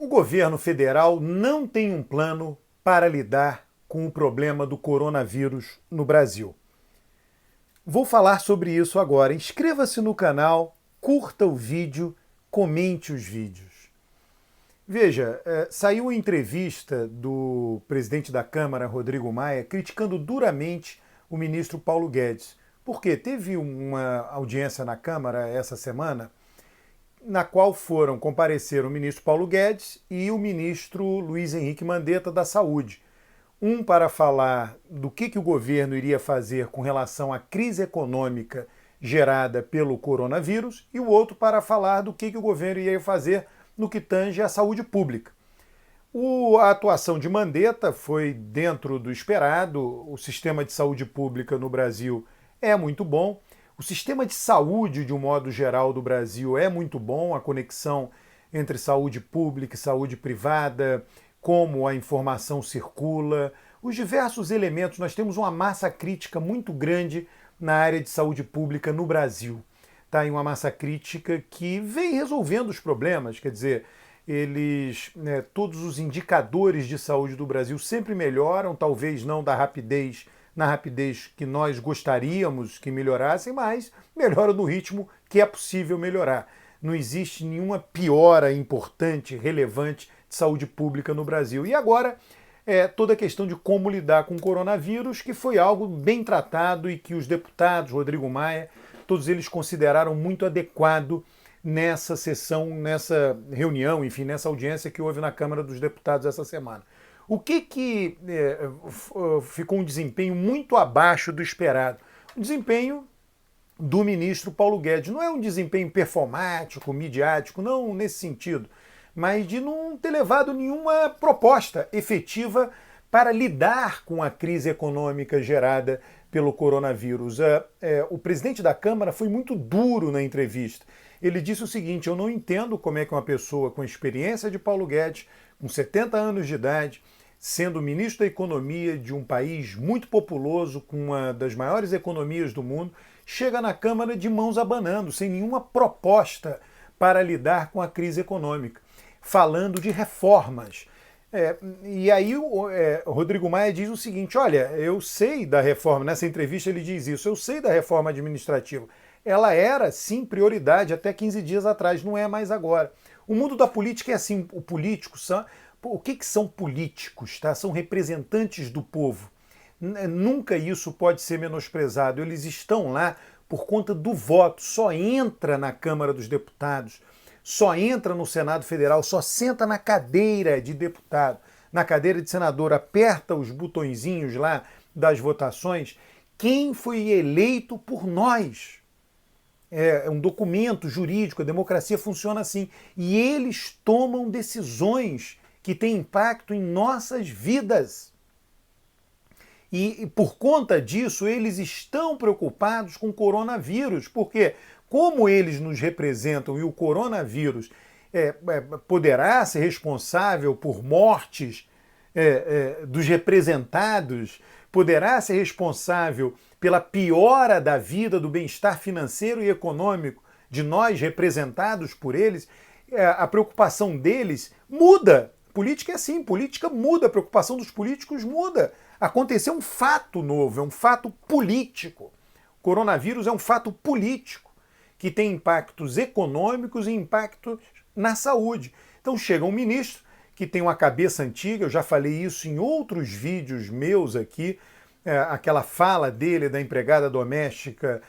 O governo federal não tem um plano para lidar com o problema do coronavírus no Brasil. Vou falar sobre isso agora. Inscreva-se no canal, curta o vídeo, comente os vídeos. Veja, saiu uma entrevista do presidente da Câmara, Rodrigo Maia, criticando duramente o ministro Paulo Guedes. Porque teve uma audiência na Câmara essa semana na qual foram comparecer o ministro Paulo Guedes e o ministro Luiz Henrique Mandetta da Saúde. Um para falar do que o governo iria fazer com relação à crise econômica gerada pelo coronavírus e o outro para falar do que o governo iria fazer no que tange à saúde pública. A atuação de Mandetta foi dentro do esperado. O sistema de saúde pública no Brasil é muito bom. O sistema de saúde, de um modo geral, do Brasil é muito bom, a conexão entre saúde pública e saúde privada, como a informação circula, os diversos elementos. Nós temos uma massa crítica muito grande na área de saúde pública no Brasil. Tá? E uma massa crítica que vem resolvendo os problemas, quer dizer, todos os indicadores de saúde do Brasil sempre melhoram, talvez não na rapidez que nós gostaríamos que melhorassem, mas melhora no ritmo que é possível melhorar. Não existe nenhuma piora importante, relevante de saúde pública no Brasil. E agora, toda a questão de como lidar com o coronavírus, que foi algo bem tratado e que os deputados, Rodrigo Maia, todos eles consideraram muito adequado nessa sessão, nessa reunião, enfim, nessa audiência que houve na Câmara dos Deputados essa semana. O que ficou um desempenho muito abaixo do esperado? O desempenho do ministro Paulo Guedes. Não é um desempenho performático, midiático, não nesse sentido, mas de não ter levado nenhuma proposta efetiva para lidar com a crise econômica gerada pelo coronavírus. O presidente da Câmara foi muito duro na entrevista. Ele disse o seguinte: eu não entendo como é que uma pessoa com a experiência de Paulo Guedes, com 70 anos de idade, sendo ministro da Economia de um país muito populoso, com uma das maiores economias do mundo, chega na Câmara de mãos abanando, sem nenhuma proposta para lidar com a crise econômica, falando de reformas. E aí Rodrigo Maia diz o seguinte: olha, eu sei da reforma, nessa entrevista ele diz isso, eu sei da reforma administrativa. Ela era, sim, prioridade até 15 dias atrás, não é mais agora. O mundo da política é assim, o político são... O que são políticos? Tá? São representantes do povo. Nunca isso pode ser menosprezado. Eles estão lá por conta do voto. Só entra na Câmara dos Deputados, só entra no Senado Federal, só senta na cadeira de deputado, na cadeira de senador, aperta os botõezinhos lá das votações. Quem foi eleito por nós? É um documento jurídico, a democracia funciona assim. E eles tomam decisões que têm impacto em nossas vidas. E por conta disso, eles estão preocupados com o coronavírus, porque como eles nos representam e o coronavírus poderá ser responsável por mortes dos representados, poderá ser responsável pela piora da vida, do bem-estar financeiro e econômico de nós representados por eles, a preocupação deles muda. Política é assim, política muda, a preocupação dos políticos muda. Aconteceu um fato novo, é um fato político. O coronavírus é um fato político que tem impactos econômicos e impactos na saúde. Então chega um ministro que tem uma cabeça antiga, eu já falei isso em outros vídeos meus aqui, aquela fala dele da empregada doméstica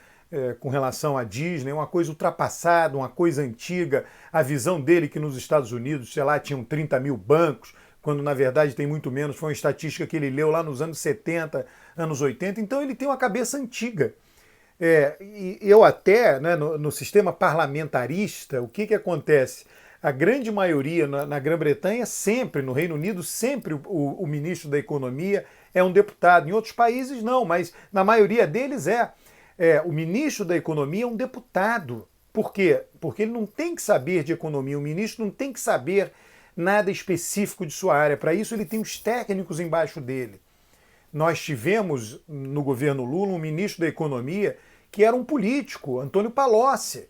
com relação à Disney, uma coisa ultrapassada, uma coisa antiga, a visão dele que nos Estados Unidos, sei lá, tinham 30 mil bancos, quando na verdade tem muito menos, foi uma estatística que ele leu lá nos anos 70, anos 80, então ele tem uma cabeça antiga. E eu até, né, no sistema parlamentarista, o que acontece? A grande maioria na Grã-Bretanha, sempre, no Reino Unido, sempre o ministro da Economia é um deputado. Em outros países não, mas na maioria deles o ministro da Economia é um deputado. Por quê? Porque ele não tem que saber de economia, o ministro não tem que saber nada específico de sua área. Para isso ele tem os técnicos embaixo dele. Nós tivemos no governo Lula um ministro da Economia que era um político, Antônio Palocci,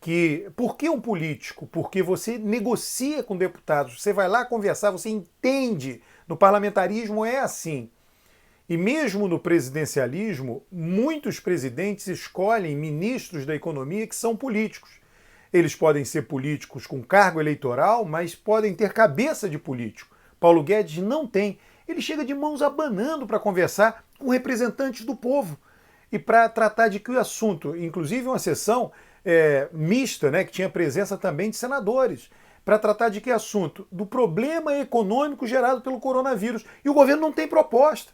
que... Por que um político? Porque você negocia com deputados, você vai lá conversar, você entende. No parlamentarismo é assim. E mesmo no presidencialismo, muitos presidentes escolhem ministros da economia que são políticos. Eles podem ser políticos com cargo eleitoral, mas podem ter cabeça de político. Paulo Guedes não tem. Ele chega de mãos abanando para conversar com representantes do povo e para tratar de que o assunto, inclusive uma sessão mista, né, que tinha presença também de senadores, para tratar de que assunto? Do problema econômico gerado pelo coronavírus. E o governo não tem proposta.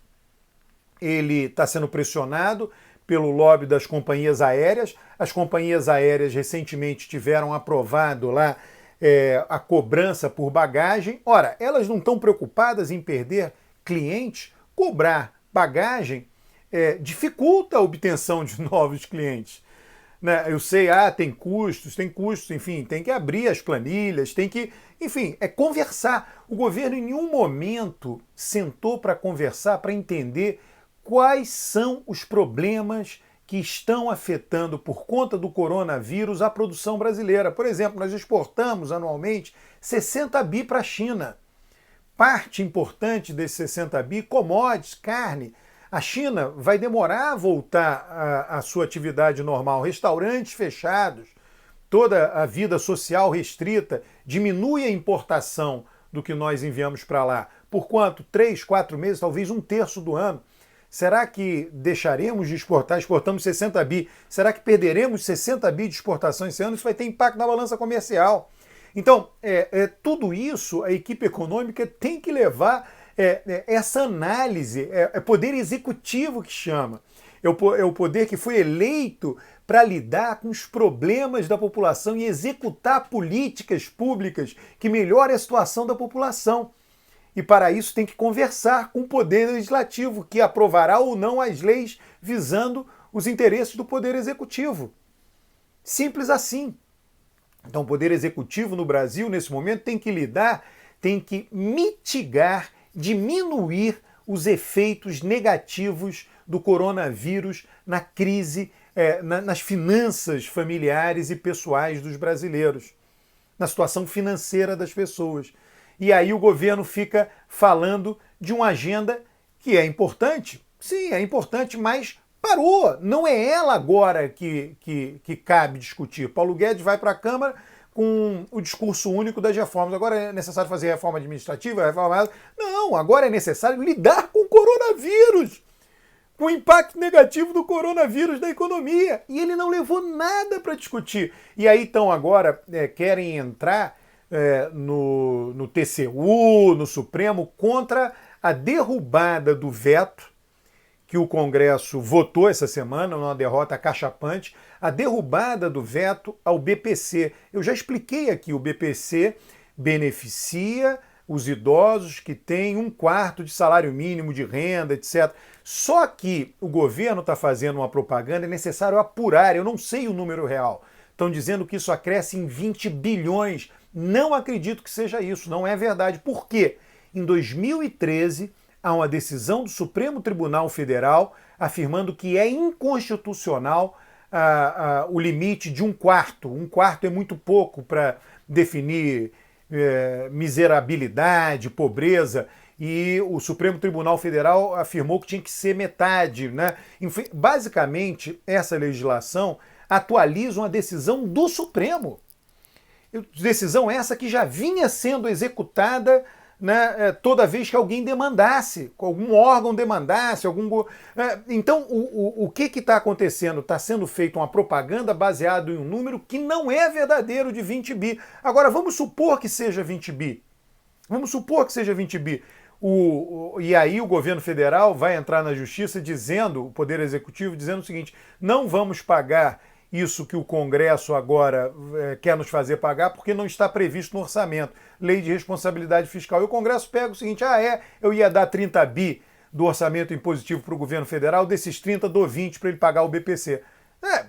Ele está sendo pressionado pelo lobby das companhias aéreas. As companhias aéreas recentemente tiveram aprovado lá a cobrança por bagagem. Ora, elas não estão preocupadas em perder clientes. Cobrar bagagem dificulta a obtenção de novos clientes. Né? Eu sei, tem custos, enfim, tem que abrir as planilhas, tem que, enfim, conversar. O governo em nenhum momento sentou para conversar, para entender quais são os problemas que estão afetando, por conta do coronavírus, a produção brasileira. Por exemplo, nós exportamos anualmente 60 bi para a China. Parte importante desses 60 bi, commodities, carne. A China vai demorar a voltar à sua atividade normal. Restaurantes fechados, toda a vida social restrita, diminui a importação do que nós enviamos para lá. Por quanto? 3, 4 meses, talvez um terço do ano. Será que deixaremos de exportar? Exportamos 60 bi. Será que perderemos 60 bi de exportação esse ano? Isso vai ter impacto na balança comercial. Então, tudo isso a equipe econômica tem que levar essa análise. É poder executivo que chama. É o poder que foi eleito para lidar com os problemas da população e executar políticas públicas que melhorem a situação da população. E para isso tem que conversar com o Poder Legislativo, que aprovará ou não as leis visando os interesses do Poder Executivo. Simples assim. Então o Poder Executivo no Brasil, nesse momento, tem que mitigar, diminuir os efeitos negativos do coronavírus na crise, nas finanças familiares e pessoais dos brasileiros, na situação financeira das pessoas. E aí o governo fica falando de uma agenda que é importante. Sim, é importante, mas parou. Não é ela agora que cabe discutir. Paulo Guedes vai para a Câmara com o discurso único das reformas. Agora é necessário fazer reforma administrativa? Não, agora é necessário lidar com o coronavírus, com o impacto negativo do coronavírus na economia. E ele não levou nada para discutir. E aí então agora querem entrar no TCU, no Supremo, contra a derrubada do veto que o Congresso votou essa semana, numa derrota acachapante, a derrubada do veto ao BPC. Eu já expliquei aqui, o BPC beneficia os idosos que têm 1/4 de salário mínimo de renda, etc. Só que o governo está fazendo uma propaganda, é necessário apurar, eu não sei o número real. Estão dizendo que isso acresce em 20 bilhões. Não acredito que seja isso, não é verdade. Por quê? Em 2013, há uma decisão do Supremo Tribunal Federal afirmando que é inconstitucional o limite de 1/4. 1/4 é muito pouco para definir miserabilidade, pobreza, e o Supremo Tribunal Federal afirmou que tinha que ser metade, né? Enfim, basicamente, essa legislação atualiza uma decisão do Supremo. Decisão essa que já vinha sendo executada, né, toda vez que alguém demandasse, algum órgão demandasse, então o que está acontecendo? Está sendo feita uma propaganda baseada em um número que não é verdadeiro, de 20 bi. Agora, vamos supor que seja 20 bi. Vamos supor que seja 20 bi. E aí o governo federal vai entrar na justiça dizendo, o Poder Executivo dizendo o seguinte: não vamos pagar isso que o Congresso agora quer nos fazer pagar porque não está previsto no orçamento, lei de responsabilidade fiscal. E o Congresso pega o seguinte: eu ia dar 30 bi do orçamento impositivo para o governo federal, desses 30 dou 20 para ele pagar o BPC.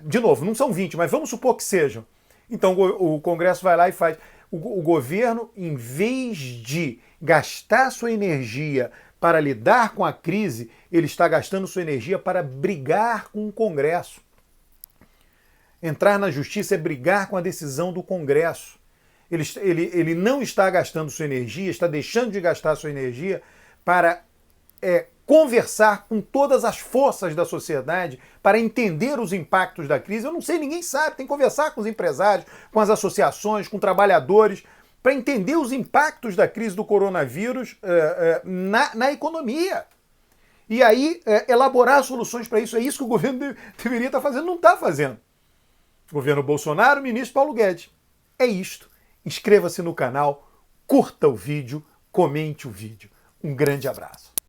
De novo, não são 20, mas vamos supor que sejam. Então o Congresso vai lá e faz. O governo, em vez de gastar sua energia para lidar com a crise, ele está gastando sua energia para brigar com o Congresso. Entrar na justiça é brigar com a decisão do Congresso. Ele não está gastando sua energia, está deixando de gastar sua energia para conversar com todas as forças da sociedade para entender os impactos da crise. Eu não sei, ninguém sabe, tem que conversar com os empresários, com as associações, com trabalhadores, para entender os impactos da crise do coronavírus na economia. E aí, elaborar soluções para isso. É isso que o governo deveria estar fazendo, não está fazendo. Governo Bolsonaro, ministro Paulo Guedes. É isto. Inscreva-se no canal, curta o vídeo, comente o vídeo. Um grande abraço.